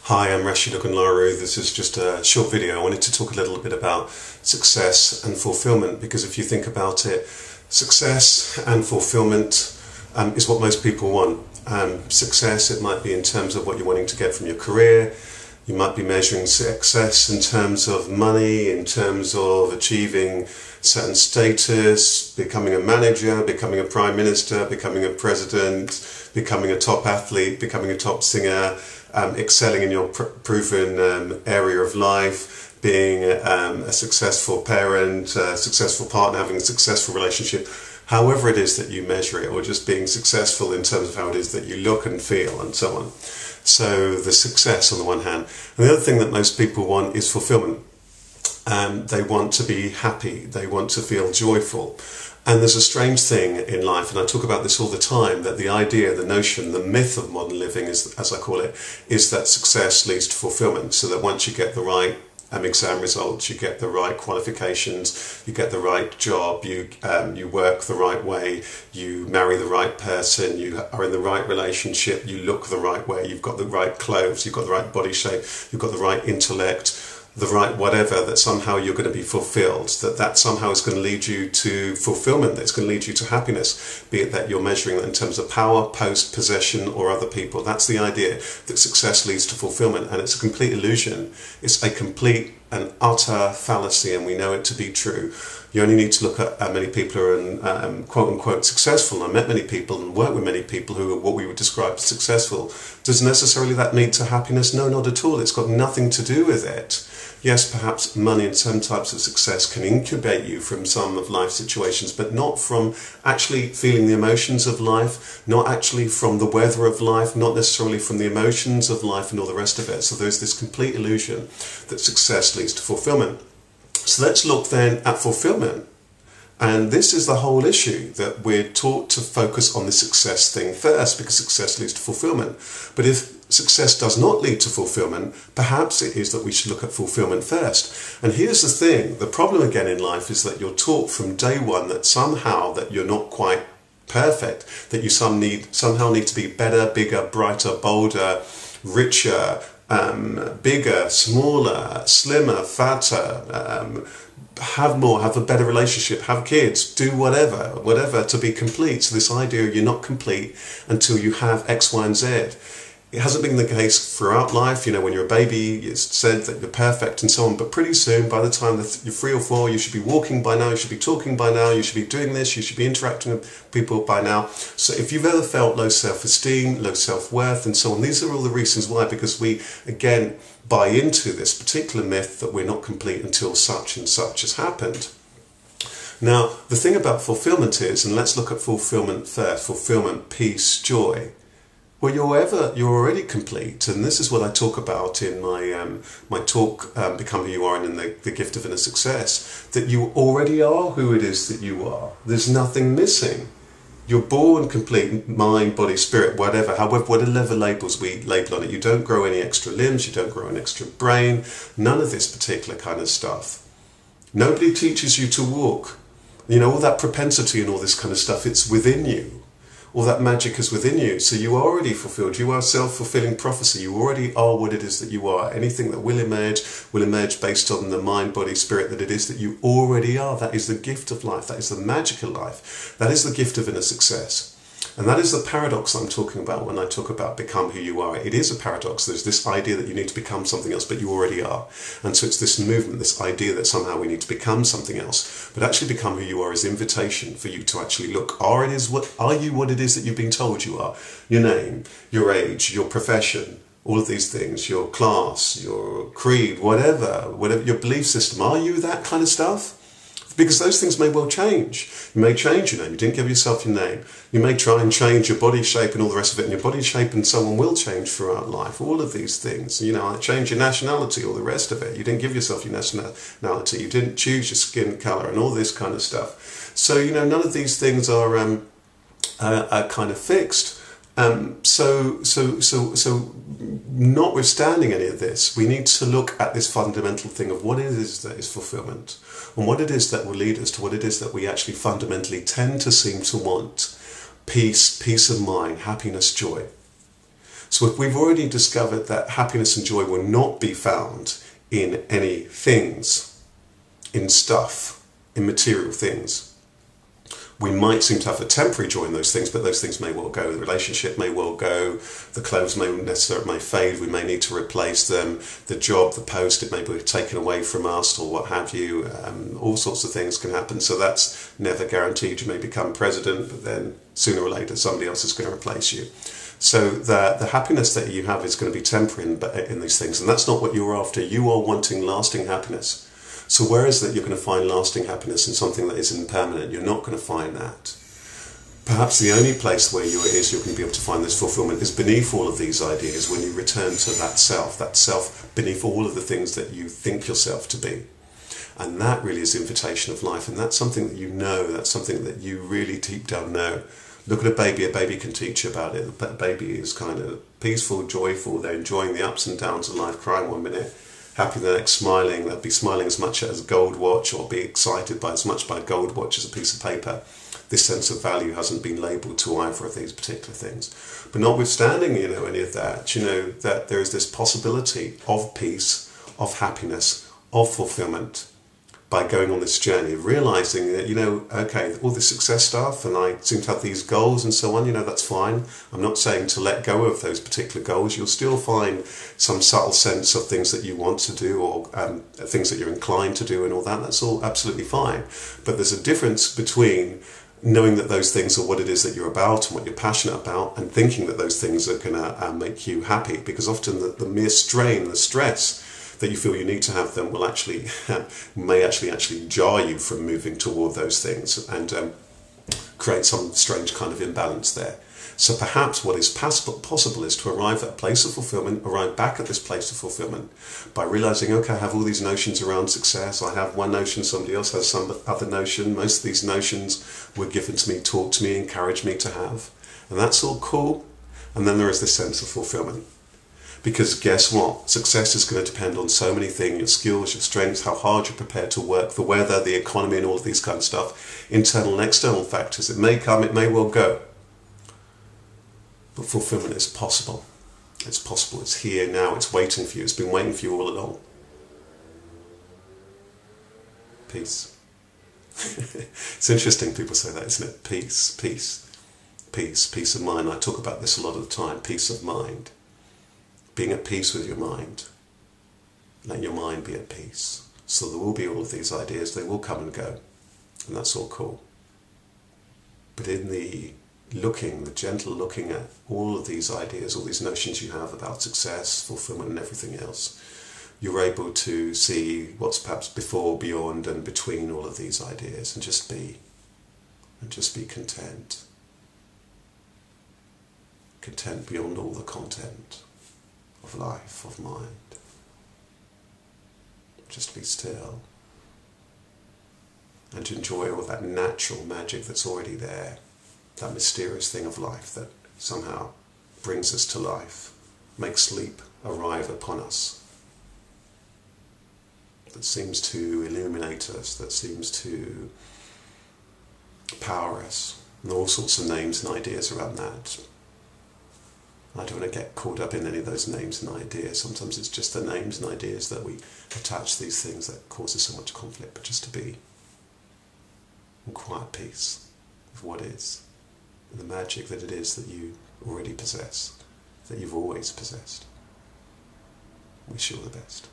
Hi, I'm Rasheed Ogunlaru. This is just a short video. I wanted to talk a little bit about success and fulfillment, because if you think about it, success and fulfillment is what most people want. Success, it might be in terms of what you're wanting to get from your career. You might be measuring success in terms of money, in terms of achieving certain status, becoming a manager, becoming a prime minister, becoming a president, becoming a top athlete, becoming a top singer, excelling in your proven area of life, being a successful parent, a successful partner, having a successful relationship. However it is that you measure it, or just being successful in terms of how it is that you look and feel and so on. So the success on the one hand. And the other thing that most people want is fulfillment. They want to be happy, they want to feel joyful. And there's a strange thing in life, and I talk about this all the time, that the idea, the notion, the myth of modern living, is, as I call it, is that success leads to fulfillment. So that once you get the right exam results, you get the right qualifications, you get the right job, you work the right way, you marry the right person, you are in the right relationship, you look the right way, you've got the right clothes, you've got the right body shape, you've got the right intellect, the right whatever, that somehow you're going to be fulfilled, that somehow is going to lead you to fulfillment, that's going to lead you to happiness, be it that you're measuring that in terms of power, post, possession, or other people. That's the idea, that success leads to fulfillment, and it's a complete illusion. It's a complete and utter fallacy, and we know it to be true. You only need to look at how many people are quote-unquote successful. And I met many people and worked with many people who are what we would describe as successful. Does necessarily that lead to happiness? No, not at all. It's got nothing to do with it. Yes, perhaps money and some types of success can incubate you from some of life's situations, but not from actually feeling the emotions of life, not actually from the weather of life, not necessarily from the emotions of life and all the rest of it. So there's this complete illusion that success leads to fulfillment. So let's look then at fulfillment. And this is the whole issue, that we're taught to focus on the success thing first, because success leads to fulfillment. But if success does not lead to fulfillment, perhaps it is that we should look at fulfillment first. And here's the thing, the problem again in life is that you're taught from day one that somehow that you're not quite perfect, that you somehow need to be better, bigger, brighter, bolder, richer, bigger, smaller, slimmer, fatter, have more, have a better relationship, have kids, do whatever to be complete. So this idea you're not complete until you have X, Y, and Z. It hasn't been the case throughout life. You know, when you're a baby, it's said that you're perfect and so on. But pretty soon, by the time that you're 3 or 4, you should be walking by now, you should be talking by now, you should be doing this, you should be interacting with people by now. So if you've ever felt low self-esteem, low self-worth and so on, these are all the reasons why, because we, again, buy into this particular myth that we're not complete until such and such has happened. Now, the thing about fulfillment is, and let's look at fulfillment first, fulfillment, peace, joy. Well, you're already complete, and this is what I talk about in my talk, Become Who You Are, and in the Gift of Inner Success, that you already are who it is that you are. There's nothing missing. You're born complete, mind, body, spirit, whatever, whatever labels we label on it. You don't grow any extra limbs, you don't grow an extra brain, none of this particular kind of stuff. Nobody teaches you to walk. You know, all that propensity and all this kind of stuff, it's within you. All that magic is within you. So you are already fulfilled. You are self-fulfilling prophecy. You already are what it is that you are. Anything that will emerge based on the mind, body, spirit that it is that you already are. That is the gift of life. That is the magic of life. That is the gift of inner success. And that is the paradox I'm talking about when I talk about become who you are. It is a paradox. There's this idea that you need to become something else, but you already are. And so it's this movement, this idea that somehow we need to become something else. But actually become who you are is invitation for you to actually look. Are you what it is that you've been told you are? Your name, your age, your profession, all of these things, your class, your creed, whatever your belief system. Are you that kind of stuff? Because those things may well change. You may change your name. You didn't give yourself your name. You may try and change your body shape and all the rest of it, and your body shape and so on will change throughout life. All of these things, you know, change your nationality, all the rest of it. You didn't give yourself your nationality. You didn't choose your skin colour and all this kind of stuff. So, you know, none of these things are kind of fixed. So notwithstanding any of this, we need to look at this fundamental thing of what it is that is fulfillment, and what it is that will lead us to what it is that we actually fundamentally tend to seem to want. Peace of mind, happiness, joy. So if we've already discovered that happiness and joy will not be found in any things, in stuff, in material things, we might seem to have a temporary joy in those things, but those things may well go. The relationship may well go. The clothes may fade. We may need to replace them. The job, the post, it may be taken away from us or what have you. All sorts of things can happen. So that's never guaranteed. You may become president, but then sooner or later somebody else is going to replace you. So the happiness that you have is going to be temporary in these things. And that's not what you're after. You are wanting lasting happiness. So where is that you're going to find lasting happiness in something that is impermanent? You're not going to find that. Perhaps the only place where you're going to be able to find this fulfillment is beneath all of these ideas, when you return to that self beneath all of the things that you think yourself to be. And that really is the invitation of life. And that's something that you know, that's something that you really deep down know. Look at a baby can teach you about it. A baby is kind of peaceful, joyful, they're enjoying the ups and downs of life, crying one minute, happy the next, smiling. They'll be smiling as much as a gold watch, or be excited by as much by a gold watch as a piece of paper. This sense of value hasn't been labelled to either of these particular things. But notwithstanding, any of that, that there is this possibility of peace, of happiness, of fulfillment, by going on this journey of realising that, okay, all this success stuff, and I seem to have these goals and so on, that's fine. I'm not saying to let go of those particular goals. You'll still find some subtle sense of things that you want to do, or things that you're inclined to do and all that. That's all absolutely fine. But there's a difference between knowing that those things are what it is that you're about and what you're passionate about, and thinking that those things are going to make you happy. Because often the mere strain, the stress that you feel you need to have them will may actually jar you from moving toward those things, and create some strange kind of imbalance there. So perhaps what is possible is to arrive at a place of fulfillment, arrive back at this place of fulfillment by realizing, okay, I have all these notions around success. I have one notion, somebody else has some other notion. Most of these notions were given to me, taught to me, encouraged me to have. And that's all cool. And then there is this sense of fulfillment. Because guess what? Success is going to depend on so many things: your skills, your strengths, how hard you're prepared to work, the weather, the economy, and all of these kind of stuff. Internal and external factors. It may come, it may well go. But fulfillment is possible. It's possible. It's here now. It's waiting for you. It's been waiting for you all along. Peace. It's interesting people say that, isn't it? Peace, peace, peace, peace of mind. I talk about this a lot of the time. Peace of mind. Being at peace with your mind. Let your mind be at peace. So there will be all of these ideas. They will come and go. And that's all cool. But in the gentle looking at all of these ideas, all these notions you have about success, fulfillment and everything else, you're able to see what's perhaps before, beyond and between all of these ideas, and just be content. Content beyond all the content of life, of mind. Just be still and to enjoy all that natural magic that's already there. That mysterious thing of life that somehow brings us to life, makes sleep arrive upon us, that seems to illuminate us, that seems to power us, and all sorts of names and ideas around that. I don't want to get caught up in any of those names and ideas. Sometimes it's just the names and ideas that we attach to these things that causes so much conflict, but just to be in quiet peace with what is. And the magic that it is that you already possess, that you've always possessed. Wish you all the best.